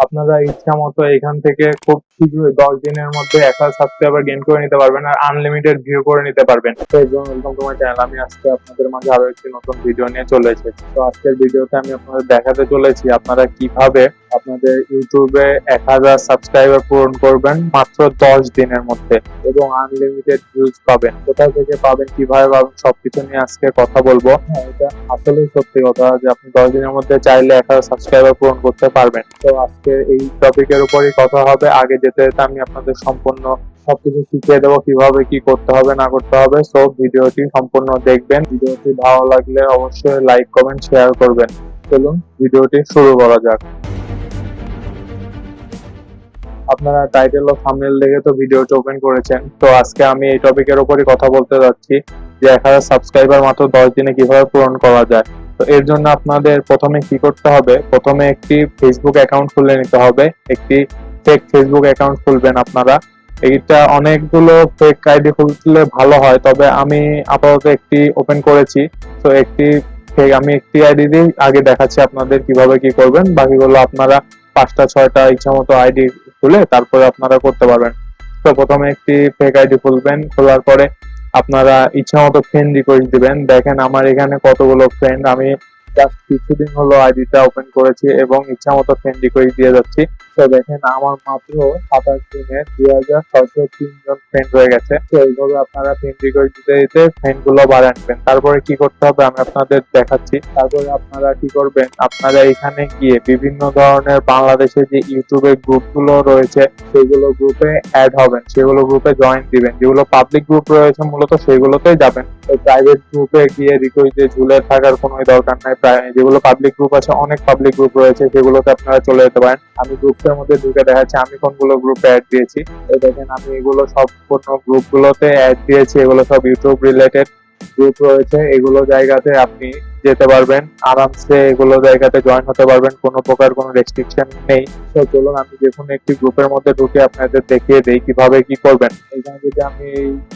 আপনারা ইচ্ছা মতো এখান থেকে খুব শীঘ্রই 10 দিনের মধ্যে 1000 সাবস্ক্রাইবার গেইন করে নিতে পারবেন আর আনলিমিটেড ভিউ করে নিতে পারবেন। তো ওয়েলকাম টু মাই চ্যানেল। আমি আজকে আপনাদের মাঝে আরো একটি নতুন ভিডিও নিয়ে চলে এসেছি। তো আজকের ভিডিওতে আমি আপনাদের দেখাতে চলেছি আপনারা কিভাবে আপনাদের ইউটিউবে 1000 সাবস্ক্রাইবার পূরণ করবেন মাত্র 10 দিনের মধ্যে এবং আনলিমিটেড ভিউজ পাবেন। কোথা থেকে পাবেন, কিভাবে পাবেন, সবকিছু নিয়ে আজকে কথা বলবো। হ্যাঁ, এটা আসলেই সত্যি কথা যে আপনি 10 দিনের মধ্যে চাইলে 1000 সাবস্ক্রাইবার পূরণ করতে পারবেন। তো আজকে এই টপিকের উপরই কথা হবে। আগে যেতে যেতে আমি আপনাদের সম্পূর্ণ সবকিছু শিখিয়ে দেবো কিভাবে কি করতে হবে না করতে হবে। সো ভিডিওটি সম্পূর্ণ দেখবেন। ভিডিওটি ভালো লাগলে অবশ্যই লাইক কমেন্ট শেয়ার করবেন। চলুন ভিডিওটি শুরু করা যাক। আপনারা টাইটেল ও থাম্বনেল দেখে তো ভিডিওটি ওপেন করেছেন। তো আজকে আমি এই টপিকের উপরই কথা বলতে যাচ্ছি যে 1000 সাবস্ক্রাইবার মাত্র 10 দিনে কিভাবে পূরণ করা যায়। তো এর জন্য আপনাদের প্রথমে কি করতে হবে, প্রথমে একটি ফেসবুক অ্যাকাউন্ট খুলে নিতে হবে। একটি ফেক ফেসবুক অ্যাকাউন্ট খুলবেন আপনারা। এইটা অনেকগুলো ফেক আইডি খুললে ভালো হয়, তবে আমি আপাতত একটি ওপেন করেছি। তো আমি একটি আইডি দিয়ে আগে দেখাচ্ছি আপনাদের কিভাবে কি করবেন। বাকিগুলো আপনারা 5টা 6টা ইচ্ছা মতো আইডি খুলে তারপরে আপনারা করতে পারবেন। তো প্রথমে একটি ফেক আইডি খুলবেন। খোলার পরে আপনারা ইচ্ছা মতো ফ্রেন্ড রিকোয়েস্ট দিবেন। দেখেন আমার এখানে কতগুলো ফ্রেন্ড, আমি জাস্ট কিছুদিন হলো আইডিটা ওপেন করেছি এবং ইচ্ছা মতো ফ্রেন্ড রিকোয়েস্ট দিয়ে যাচ্ছি। তো দেখেন আমার মাত্র 27 দিনে 2603 জন ফ্রেন্ড হয়ে গেছে। তো এইভাবে আপনারা ফ্রেন্ড রিকোয়েস্ট দিতে দিতে ফ্রেন্ড গুলো বাড়ায় নেবেন। তারপরে কি করতে হবে আমি আপনাদের দেখাচ্ছি। তারপরে আপনারা কি করবেন, আপনারা এখানে গিয়ে বিভিন্ন ধরনের বাংলাদেশে যে ইউটিউবের গ্রুপ গুলো রয়েছে সেগুলো গ্রুপে অ্যাড হবেন, সেগুলো গ্রুপে জয়েন দিবেন। যেগুলো পাবলিক গ্রুপ রয়েছে মূলত সেগুলোতেই যাবেন। প্রাইভেট গ্রুপে গিয়ে রিকোয়েস্ট দিয়ে ঝুলে থাকার কোনো দরকার নাই। যেগুলো পাবলিক গ্রুপ আছে, অনেক পাবলিক গ্রুপ রয়েছে, সেগুলোতে আপনারা চলে যেতে পারেন। আমি গ্রুপের মধ্যে ঢুকে দেখাচ্ছি আমি কোনগুলো গ্রুপে অ্যাড দিয়েছি। এই দেখেন আমি এগুলো সব কোনো গ্রুপগুলোতে অ্যাড দিয়েছি। এগুলো সব ইউটিউব রিলেটেড গ্রুপ রয়েছে। এগুলো জায়গাতে আপনি যেতে পারবেন আরামসে, এগুলো জায়গাতে জয়েন হতে পারবেন, কোনো প্রকার কোনো রেস্ট্রিকশন নেই। তো চলুন আমি যে কোনো একটি গ্রুপের মধ্যে ঢুকে আপনাদের দেখিয়ে দেই কিভাবে কি করবেন। এখানে যদি আমি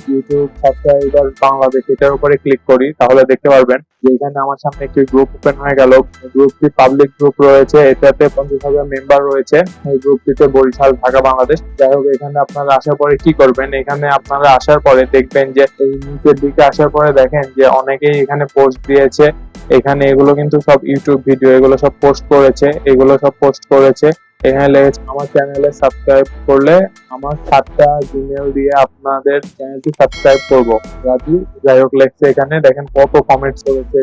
ইউটিউব সাবস্ক্রাইবার বাংলাদেশ এটার উপরে ক্লিক করি তাহলে দেখতে পারবেন যে এখানে আমার সামনে একটি গ্রুপ ওপেন হয়ে গেল। গ্রুপটি পাবলিক গ্রুপ রয়েছে, এটাতে 50,000 মেম্বার রয়েছে। এই গ্রুপটিতে বরিশাল, ঢাকা, বাংলাদেশ। যাই হোক, এখানে আপনারা আসার পরে কি করবেন, এখানে আপনারা আসার পরে দেখবেন যে এই নিচের দিকে আসার পরে দেখেন যে অনেকেই এখানে পোস্ট দিয়েছে। এখানে এগুলো কিন্তু সব ইউটিউব ভিডিও, এগুলো সব পোস্ট করেছে। এখানে লেগেছে আমার চ্যানেলে সাবস্ক্রাইব করলে আমার 7টা জিমেল দিয়ে আপনাদের চ্যানেলটি সাবস্ক্রাইব করবো রাজি। যাই হোক লেগেছে, এখানে দেখেন কত কমেন্টস করেছে।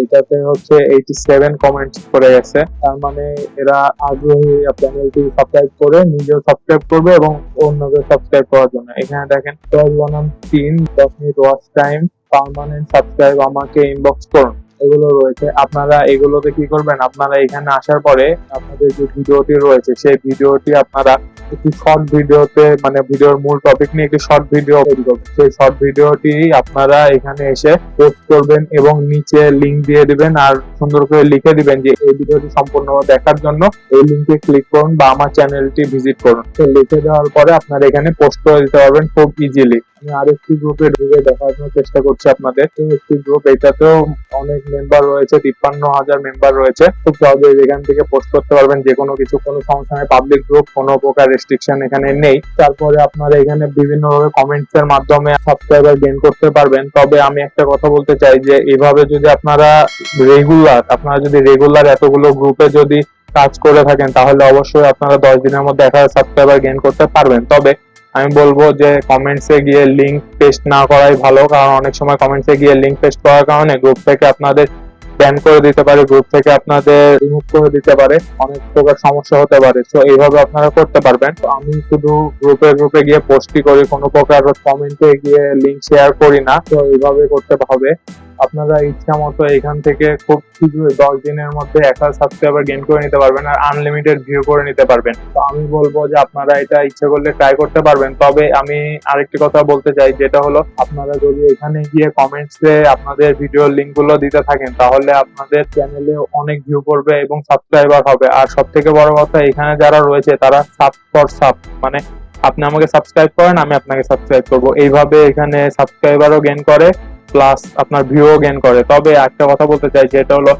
এটাতে হচ্ছে 87 কমেন্টস করে গেছে। তার মানে এরা আগ্রহী চ্যানেলটি সাবস্ক্রাইব করে নিজেও সাবস্ক্রাইব করবে এবং অন্যকে সাবস্ক্রাইব করার জন্য। এখানে দেখেন 12 বনাম 3 10 minute watch time, permanent subscribe, আমাকে ইনবক্স করুন, এগুলো রয়েছে। আপনারা এগুলোতে কি করবেন, আপনারা এখানে আসার পরে আপনাদের যে ভিডিওটি রয়েছে সেই ভিডিওটি আপনারা একটি শর্ট ভিডিওতে, মানে ভিডিওর মূল টপিক নিয়ে একটি শর্ট ভিডিও তৈরি করবেন। সেই শর্ট ভিডিওটি আপনারা এখানে এসে পোস্ট করবেন এবং নিচে লিংক দিয়ে দিবেন আর সুন্দর করে লিখে দিবেন যে এই ভিডিওটি সম্পূর্ণ দেখার জন্য এই লিংকে ক্লিক করুন বা আমার চ্যানেলটি ভিজিট করুন। তো লিখে দেওয়ার পরে আপনারা এখানে পোস্ট করে দিতে পারবেন খুব ইজিলি। আমি আরেকটি গ্রুপে ঢুকে দেখানোর চেষ্টা করছি আপনাদের। তো একটি গ্রুপ, এটাতেও অনেক মেম্বার রয়েছে, 53,000 মেম্বার রয়েছে। খুব সহজে এখান থেকে পোস্ট করতে পারবেন যে কোনো কিছু, কোনো সমস্যা নেই। পাবলিক গ্রুপ, কোনো প্রকার রেস্ট্রিকশন এখানে নেই। তারপরে আপনারা এখানে বিভিন্ন ভাবে কমেন্টস এর মাধ্যমে সাবস্ক্রাইবার গেইন করতে পারবেন। তবে আমি একটা কথা বলতে চাই যে এভাবে যদি আপনারা রেগুলার এতগুলো গ্রুপে যদি কাজ করে থাকেন তাহলে অবশ্যই আপনারা 10 দিনের মধ্যে 1000 সাবস্ক্রাইবার গেইন করতে পারবেন। তবে আমি বলবো যে কমেন্টসে গিয়ে লিংক পেস্ট না করাই ভালো, কারণ অনেক সময় কমেন্টসে গিয়ে লিংক পেস্ট করার কারণে গ্রুপ থেকে আপনাদের ব্যান করে দিতে পারে, গ্রুপ থেকে আপনাদের রিমুভ করে দিতে পারে, অনেক প্রকার সমস্যা হতে পারে। তো এইভাবে আপনারা করতে পারবেন। তো আমি শুধু গ্রুপে গিয়ে পোস্টই করি, কোনো প্রকার কমেন্টে গিয়ে লিংক শেয়ার করি না। তো এইভাবে করতে হবে। আপনারা ইচ্ছা মতো এখান থেকে খুব শীঘ্রই 10 দিনের মধ্যে 1000 সাবস্ক্রাইবার গেইন করে নিতে পারবেন আর আনলিমিটেড ভিউ করে নিতে পারবেন। তো আমি বলবো যে আপনারা এটা ইচ্ছে করলে ট্রাই করতে পারবেন। তবে আমি আরেকটি কথা বলতে চাই, যেটা হলো আপনারা যদি এখানে গিয়ে কমেন্টসে আপনাদের ভিডিওর লিংক গুলো দিতে থাকেন তাহলে আপনাদের চ্যানেলে অনেক ভিউ করবে এবং সাবস্ক্রাইবার হবে। আর সব থেকে বড় কথা, এখানে যারা রয়েছে তারা সাব ফর সাব, মানে আপনি আমাকে সাবস্ক্রাইব করেন, আমি আপনাকে সাবস্ক্রাইব করবো, এইভাবে এখানে সাবস্ক্রাইবারও গেইন করে প্লাস আপনার ভিউও গেইন করে। তবে একটা কথা বলতে চাই, যেটা হলো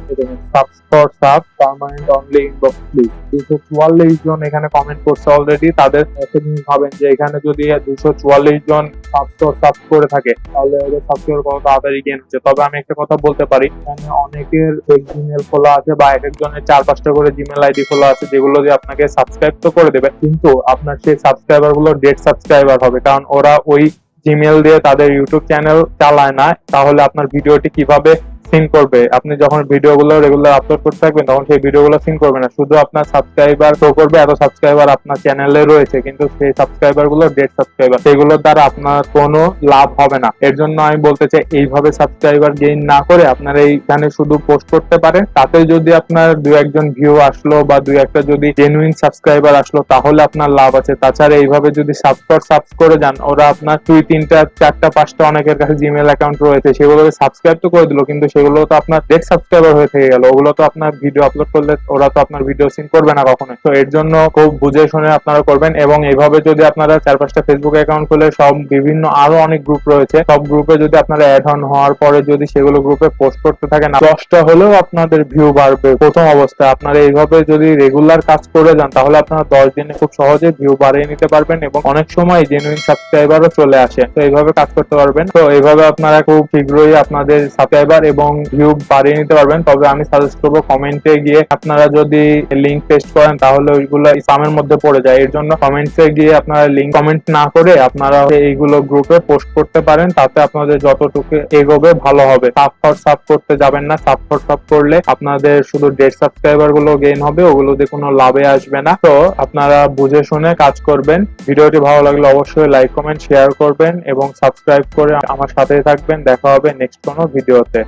subs for sub permanent only inbox please. 244 জন এখানে কমেন্ট করছে অলরেডি। তাদের একটা জিনিস ভাবেন যে এখানে যদি 244 জন সাবস্ক্রাইব করে থাকে তাহলে ওদের সাবস্ক্রাইবার কত তাড়াতাড়ি গেইন হচ্ছে। তবে আমি একটা কথা বলতে পারি, এখানে অনেকের ফেক জিমেল খোলা আছে বা এক একজনের 4-5টা করে জিমেল আইডি খোলা আছে, যেগুলো দিয়ে আপনাকে সাবস্ক্রাইব তো করে দেবে, কিন্তু আপনার সেই সাবস্ক্রাইবার গুলো ডেড সাবস্ক্রাইবার হবে, কারণ ওরা ওই জিমেল দিয়ে তাদের ইউটিউব চ্যানেল চালায় না। তাহলে আপনার ভিডিওটি কিভাবে সিন করবে? আপনি যখন ভিডিওগুলো রেগুলার আপলোড করতে থাকবেন তখন সেই ভিডিওগুলো সিন করবে না, শুধু আপনার সাবস্ক্রাইবার শো করবে এত সাবস্ক্রাইবার আপনার চ্যানেলে রয়েছে, কিন্তু সেই সাবস্ক্রাইবার গুলো ডেড সাবস্ক্রাইবার, সেগুলোর দ্বারা আপনার কোনো লাভ হবে না। এর জন্য আমি বলতে চাই, এইভাবে সাবস্ক্রাইবার গেইন না করে আপনারা এইখানে শুধু পোস্ট করতে পারেন। তাতে যদি আপনার 2-1 ভিউ আসলো বা 2-1টা যদি জেনুইন সাবস্ক্রাইবার আসলো তাহলে আপনার লাভ আছে। তাছাড়া এইভাবে যদি সাবস্ক্রাইব করে যান, ওরা আপনার 2-3টা 4টা 5টা অনেকের কাছে জিমেল অ্যাকাউন্ট রয়েছে, সেগুলোকে সাবস্ক্রাইব তো করে দিল, কিন্তু সেগুলো তো আপনার ডেড সাবস্ক্রাইবার হয়ে থেকে গেল। ওগুলো তো আপনার ভিডিও আপলোড করলে ওরা তো আপনার ভিডিও সিন করবে না কখনোই। তো এর জন্য খুব বুঝে শুনে আপনারা করবেন। এবং এইভাবে যদি আপনারা 4-5টা ফেসবুক অ্যাকাউন্ট খুলে সব বিভিন্ন আরো অনেক গ্রুপ রয়েছে, সব গ্রুপে যদি আপনারা অ্যাড অন হওয়ার পরে যদি সেগুলো গ্রুপে পোস্ট করতে থাকেন, 10টা হলেও আপনাদের ভিউ বাড়বে প্রথম অবস্থায়। আপনারা এইভাবে যদি রেগুলার কাজ করে যান তাহলে আপনারা 10 দিনে খুব সহজে ভিউ বাড়িয়ে নিতে পারবেন এবং অনেক সময় জেনুইন সাবস্ক্রাইবারও চলে আসে। তো এইভাবে কাজ করতে পারবেন। তো এইভাবে আপনারা খুব শীঘ্রই আপনাদের সাবস্ক্রাইবার এবং ভিউ বাড়িয়ে নিতে পারবেন। তবে আমি সাজেস্ট করবো কমেন্টে গিয়ে আপনারা যদি লিংক পেস্ট করেন তাহলে ওইগুলো স্প্যামের মধ্যে পড়ে যায়। এর জন্য কমেন্টসে গিয়ে আপনারা লিংক কমেন্ট না করে আপনারা এইগুলো গ্রুপে পোস্ট করতে পারেন, তাতে আপনাদের যতটুকু এগোবে ভালো হবে। সাব করতে যাবেন না, সাব করলে আপনাদের শুধু ডেড সাবস্ক্রাইবার গুলো গেইন হবে, ওগুলো দিয়ে কোনো লাভে আসবে না। তো আপনারা বুঝে শুনে কাজ করবেন। ভিডিওটি ভালো লাগলে অবশ্যই লাইক কমেন্ট শেয়ার করবেন এবং সাবস্ক্রাইব করে আমার সাথে থাকবেন। দেখা হবে নেক্সট কোনো ভিডিওতে।